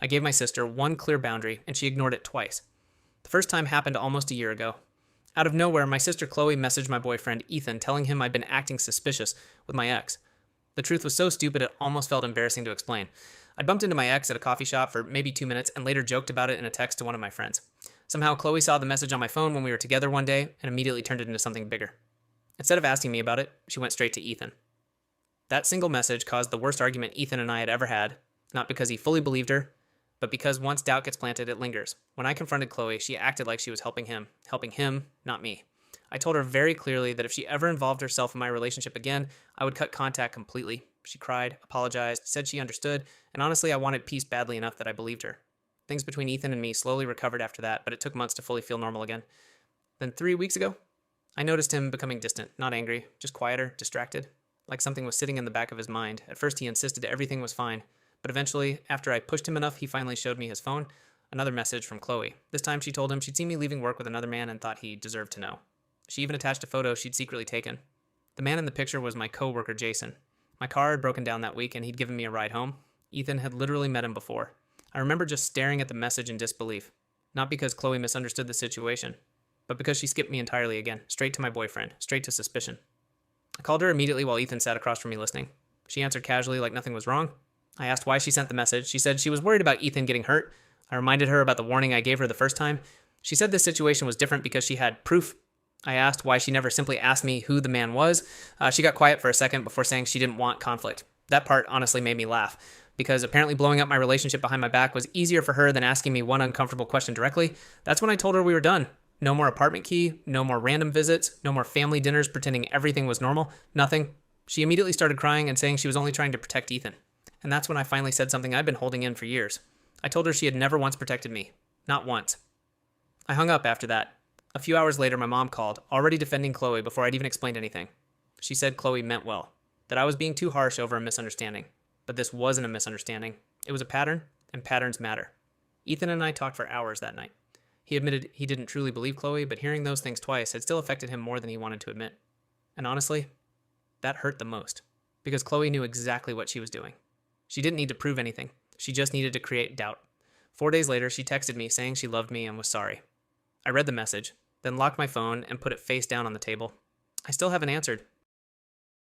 I gave my sister one clear boundary, and she ignored it twice. The first time happened almost a year ago. Out of nowhere, my sister Chloe messaged my boyfriend Ethan telling him I'd been acting suspicious with my ex. The truth was so stupid it almost felt embarrassing to explain. I bumped into my ex at a coffee shop for maybe 2 minutes and later joked about it in a text to one of my friends. Somehow Chloe saw the message on my phone when we were together one day and immediately turned it into something bigger. Instead of asking me about it, she went straight to Ethan. That single message caused the worst argument Ethan and I had ever had, not because he fully believed her, but because once doubt gets planted, it lingers. When I confronted Chloe, she acted like she was helping him, not me. I told her very clearly that if she ever involved herself in my relationship again, I would cut contact completely. She cried, apologized, said she understood, and honestly, I wanted peace badly enough that I believed her. Things between Ethan and me slowly recovered after that, but it took months to fully feel normal again. Then 3 weeks ago, I noticed him becoming distant, not angry, just quieter, distracted, like something was sitting in the back of his mind. At first, he insisted everything was fine, but eventually, after I pushed him enough, he finally showed me his phone, another message from Chloe. This time, she told him she'd seen me leaving work with another man and thought he deserved to know. She even attached a photo she'd secretly taken. The man in the picture was my coworker, Jason. My car had broken down that week, and he'd given me a ride home. Ethan had literally met him before. I remember just staring at the message in disbelief, not because Chloe misunderstood the situation, but because she skipped me entirely again, straight to my boyfriend, straight to suspicion. I called her immediately while Ethan sat across from me listening. She answered casually like nothing was wrong. I asked why she sent the message. She said she was worried about Ethan getting hurt. I reminded her about the warning I gave her the first time. She said this situation was different because she had proof. I asked why she never simply asked me who the man was. She got quiet for a second before saying she didn't want conflict. That part honestly made me laugh, because apparently blowing up my relationship behind my back was easier for her than asking me one uncomfortable question directly. That's when I told her we were done. No more apartment key, no more random visits, no more family dinners pretending everything was normal, nothing. She immediately started crying and saying she was only trying to protect Ethan. And that's when I finally said something I'd been holding in for years. I told her she had never once protected me. Not once. I hung up after that. A few hours later, my mom called, already defending Chloe before I'd even explained anything. She said Chloe meant well, that I was being too harsh over a misunderstanding. But this wasn't a misunderstanding. It was a pattern, and patterns matter. Ethan and I talked for hours that night. He admitted he didn't truly believe Chloe, but hearing those things twice had still affected him more than he wanted to admit. And honestly, that hurt the most, because Chloe knew exactly what she was doing. She didn't need to prove anything. She just needed to create doubt. 4 days later, she texted me saying she loved me and was sorry. I read the message, then locked my phone and put it face down on the table. I still haven't answered,